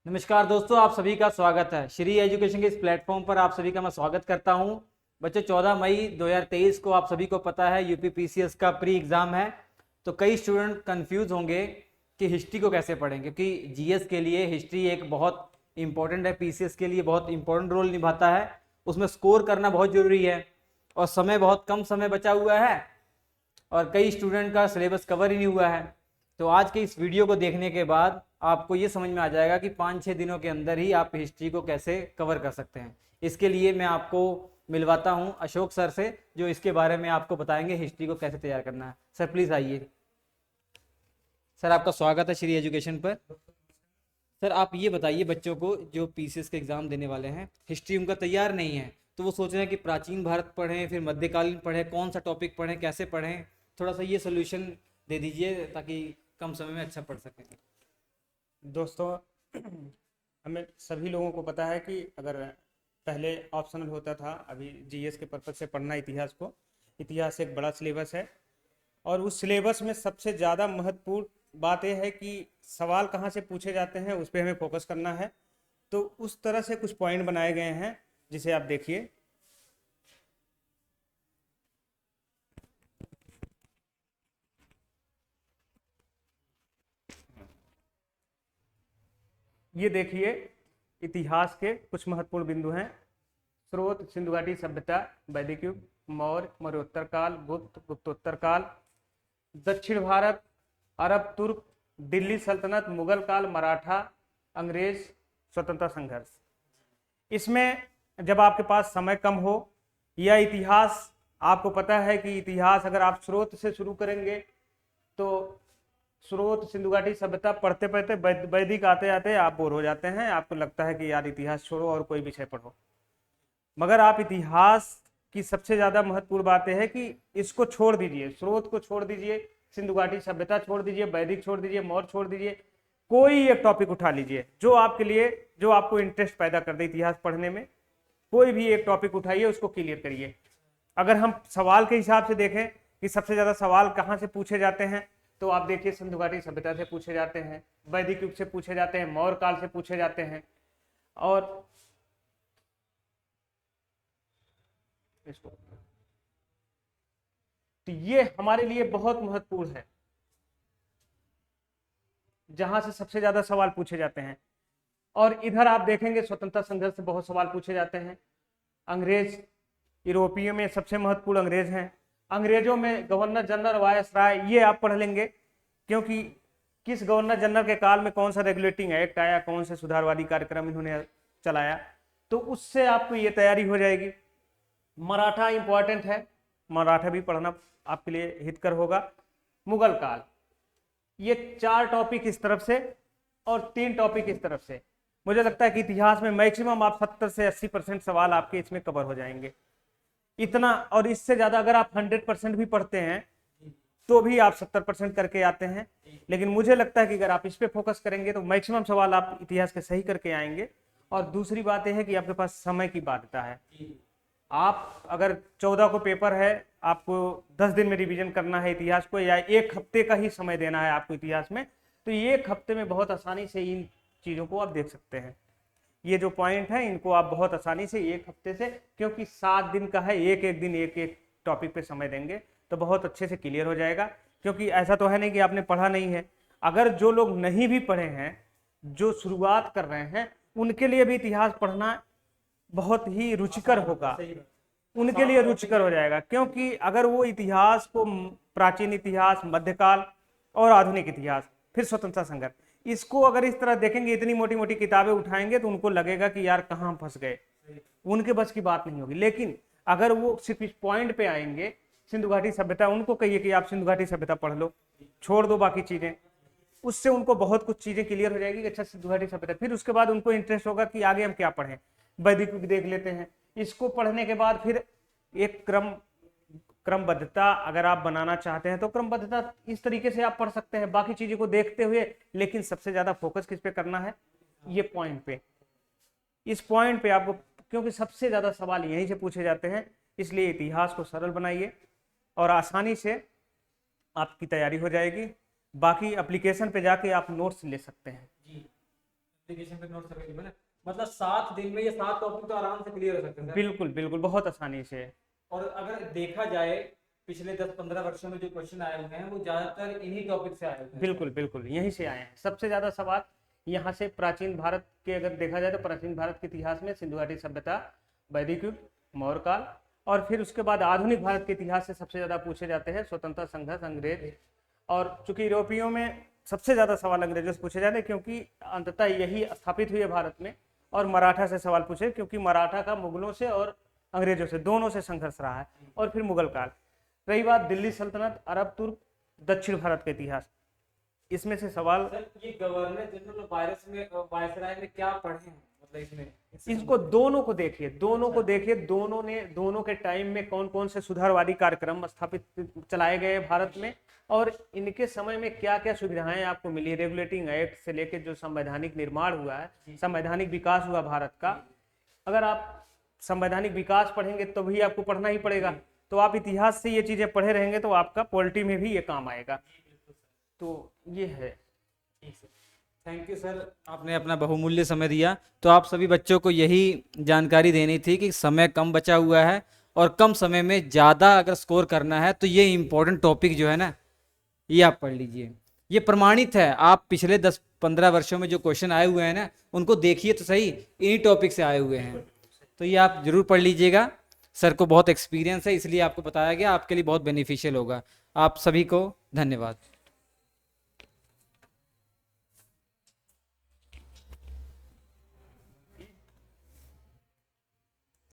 नमस्कार दोस्तों, आप सभी का स्वागत है श्री एजुकेशन के इस प्लेटफॉर्म पर। आप सभी का मैं स्वागत करता हूं। बच्चों, 14 मई 2023 को आप सभी को पता है यूपी पीसीएस का प्री एग्जाम है। तो कई स्टूडेंट कंफ्यूज होंगे कि हिस्ट्री को कैसे पढ़ें, क्योंकि जीएस के लिए हिस्ट्री एक बहुत इंपॉर्टेंट है, पीसीएस के लिए बहुत इंपॉर्टेंट रोल निभाता है। उसमें स्कोर करना बहुत जरूरी है और समय बहुत कम समय बचा हुआ है और कई स्टूडेंट का सिलेबस कवर ही नहीं हुआ है। तो आज के इस वीडियो को देखने के बाद आपको ये समझ में आ जाएगा कि 5-6 दिनों के अंदर ही आप हिस्ट्री को कैसे कवर कर सकते हैं। इसके लिए मैं आपको मिलवाता हूं अशोक सर से, जो इसके बारे में आपको बताएंगे हिस्ट्री को कैसे तैयार करना है। सर प्लीज आइए। सर आपका स्वागत है श्री एजुकेशन पर। सर आप ये बताइए, बच्चों को जो पीसीएस के एग्जाम देने वाले हैं, हिस्ट्री उनका तैयार नहीं है, तो वो सोच रहे हैं कि प्राचीन भारत पढ़ें, फिर मध्यकालीन पढ़ें, कौन सा टॉपिक पढ़ें, कैसे पढ़ें। थोड़ा सा ये सोल्यूशन दे दीजिए ताकि कम समय में अच्छा पढ़ सकें। दोस्तों, हमें सभी लोगों को पता है कि अगर पहले ऑप्शनल होता था, अभी जीएस के पर्पज से पढ़ना इतिहास को। इतिहास एक बड़ा सिलेबस है और उस सिलेबस में सबसे ज़्यादा महत्वपूर्ण बात यह है कि सवाल कहाँ से पूछे जाते हैं उस पर हमें फोकस करना है। तो उस तरह से कुछ पॉइंट बनाए गए हैं जिसे आप देखिए। ये देखिए, इतिहास के कुछ महत्वपूर्ण बिंदु हैं। स्रोत: सिंधु घाटी सभ्यता, वैदिक युग, मौर्य, मौर्योत्तर काल, गुप्त, गुप्तोत्तर काल। दक्षिण भारत: अरब, तुर्क, दिल्ली सल्तनत, मुगल काल, मराठा, अंग्रेज, स्वतंत्रता संघर्ष। इसमें जब आपके पास समय कम हो या इतिहास, आपको पता है कि इतिहास अगर आप स्रोत से शुरू करेंगे तो स्रोत सिंधु घाटी सभ्यता पढ़ते पढ़ते वैदिक आते आते आप बोर हो जाते हैं, आपको लगता है कि यार इतिहास छोड़ो और कोई विषय पढ़ो। मगर आप इतिहास की सबसे ज्यादा महत्वपूर्ण बात यह है कि इसको छोड़ दीजिए, स्रोत को छोड़ दीजिए, सिंधु घाटी सभ्यता छोड़ दीजिए, वैदिक छोड़ दीजिए, मौर्य छोड़ दीजिए, कोई एक टॉपिक उठा लीजिए जो आपके लिए, जो आपको इंटरेस्ट पैदा कर दे इतिहास पढ़ने में। कोई भी एक टॉपिक उठाइए, उसको क्लियर करिए। अगर हम सवाल के हिसाब से देखें कि सबसे ज्यादा सवाल कहाँ से पूछे जाते हैं, तो आप देखिए सिंधु घाटी सभ्यता से पूछे जाते हैं, वैदिक युग से पूछे जाते हैं, मौर्य काल से पूछे जाते हैं। और इसको, तो ये हमारे लिए बहुत महत्वपूर्ण है, जहां से सबसे ज्यादा सवाल पूछे जाते हैं। और इधर आप देखेंगे स्वतंत्रता संघर्ष से बहुत सवाल पूछे जाते हैं। अंग्रेज, यूरोपीय में सबसे महत्वपूर्ण अंग्रेज हैं। अंग्रेजों में गवर्नर जनरल, वायसराय, ये आप पढ़ लेंगे, क्योंकि किस गवर्नर जनरल के काल में कौन सा रेगुलेटिंग एक्ट आया, कौन से सुधारवादी कार्यक्रम इन्होंने चलाया, तो उससे आपको ये तैयारी हो जाएगी। मराठा इंपॉर्टेंट है, मराठा भी पढ़ना आपके लिए हितकर होगा। मुगल काल, ये 4 टॉपिक इस तरफ से और 3 टॉपिक इस तरफ से। मुझे लगता है कि इतिहास में मैक्सिमम आप 70 से 80% सवाल आपके इसमें कवर हो जाएंगे। इतना, और इससे ज्यादा अगर आप 100% भी पढ़ते हैं तो भी आप 70% करके आते हैं। लेकिन मुझे लगता है कि अगर आप इस पे फोकस करेंगे तो मैक्सिमम सवाल आप इतिहास के सही करके आएंगे। और दूसरी बात यह है कि आपके पास समय की बाध्यता है। आप अगर 14 को पेपर है, आपको 10 दिन में रिवीजन करना है इतिहास को, या 1 हफ्ते का ही समय देना है आपको इतिहास में, तो 1 हफ्ते में बहुत आसानी से इन चीजों को आप देख सकते हैं। ये जो पॉइंट है इनको आप बहुत आसानी से 1 हफ्ते से, क्योंकि 7 दिन का है, एक एक दिन एक एक टॉपिक पे समय देंगे तो बहुत अच्छे से क्लियर हो जाएगा। क्योंकि ऐसा तो है नहीं कि आपने पढ़ा नहीं है। अगर जो लोग नहीं भी पढ़े हैं, जो शुरुआत कर रहे हैं, उनके लिए भी इतिहास पढ़ना बहुत ही रुचिकर होगा, उनके लिए रुचिकर हो जाएगा। क्योंकि अगर वो इतिहास को, प्राचीन इतिहास, मध्यकाल और आधुनिक इतिहास, फिर स्वतंत्रता संघर्ष, इसको अगर इस तरह देखेंगे, इतनी मोटी मोटी किताबें उठाएंगे, तो उनको लगेगा कि यार कहाँ फंस गए, उनके बस की बात नहीं होगी। लेकिन अगर वो सिर्फ इस पॉइंट पे आएंगे, सिंधु घाटी सभ्यता, उनको कहिए कि आप सिंधु घाटी सभ्यता पढ़ लो, छोड़ दो बाकी चीजें, उससे उनको बहुत कुछ चीजें क्लियर हो जाएगी कि अच्छा सिंधु घाटी सभ्यता। फिर उसके बाद उनको इंटरेस्ट होगा कि आगे हम क्या पढ़ें, वैदिक युग देख लेते हैं। इसको पढ़ने के बाद फिर एक क्रमबद्धता अगर आप बनाना चाहते हैं तो क्रमबद्धता इस तरीके से आप पढ़ सकते हैं, बाकी चीजों को देखते हुए। लेकिन सबसे ज्यादा फोकस किस पे करना है, ये पॉइंट पे, इस पॉइंट पे आपको, क्योंकि सबसे ज्यादा सवाल यहीं से पूछे जाते हैं। इसलिए इतिहास को सरल बनाइए और आसानी से आपकी तैयारी हो जाएगी। बाकी एप्लीकेशन पे जाके आप नोट्स ले सकते हैं। एप्लीकेशन पे नोट्स अवेलेबल है, मतलब 7 दिन में ये 7 टॉपिक तो आराम से क्लियर हो सकते हैं सर। बिल्कुल बिल्कुल, बहुत आसानी से। और अगर देखा जाए पिछले 10-15 वर्षों में जो क्वेश्चन आए हुए हैं वो ज्यादातर इन्हीं टॉपिक से आए हुए हैं। बिल्कुल बिल्कुल, यहीं से आए हैं सबसे ज्यादा सवाल। यहाँ से प्राचीन भारत के अगर देखा जाए तो प्राचीन भारत के इतिहास में सिंधु घाटी सभ्यता, वैदिक युग, मौर्य काल, और फिर उसके बाद आधुनिक भारत के इतिहास से सबसे ज्यादा पूछे जाते हैं स्वतंत्रता संघर्ष, अंग्रेज। और चूंकि यूरोपियों में सबसे ज्यादा सवाल अंग्रेजों से पूछे जाते हैं क्योंकि अंततः यही स्थापित हुए भारत में। और मराठा से सवाल पूछे क्योंकि मराठा का मुगलों से और अंग्रेजों से दोनों से संघर्ष रहा है। और फिर मुगल काल। रही बात दिल्ली सल्तनत, अरब, तुर्क, दक्षिण भारत का इतिहास, इसमें से सवाल। सर ये गवर्नर जनरल वायसराय में क्या पढ़े हैं, मतलब इसमें इसको दोनों को देखिए, दोनों के टाइम में कौन कौन से सुधारवादी कार्यक्रम स्थापित चलाए गए भारत में, और इनके समय में क्या क्या सुविधाएं आपको मिली, रेगुलेटिंग एक्ट से लेकर जो संवैधानिक निर्माण हुआ है, संवैधानिक विकास हुआ भारत का। अगर आप संवैधानिक विकास पढ़ेंगे तो भी आपको पढ़ना ही पड़ेगा, तो आप इतिहास से ये चीजें पढ़े रहेंगे तो आपका पॉलिटी में भी ये काम आएगा। तो ये है। थैंक यू सर, आपने अपना बहुमूल्य समय दिया। तो आप सभी बच्चों को यही जानकारी देनी थी कि समय कम बचा हुआ है और कम समय में ज़्यादा अगर स्कोर करना है तो ये इम्पोर्टेंट टॉपिक जो है ना ये आप पढ़ लीजिए। ये प्रमाणित है, आप पिछले 10-15 वर्षों में जो क्वेश्चन आए हुए हैं ना उनको देखिए तो सही, इन्हीं टॉपिक से आए हुए हैं। तो ये आप जरूर पढ़ लीजिएगा। सर को बहुत एक्सपीरियंस है इसलिए आपको बताया गया, आपके लिए बहुत बेनिफिशियल होगा। आप सभी को धन्यवाद।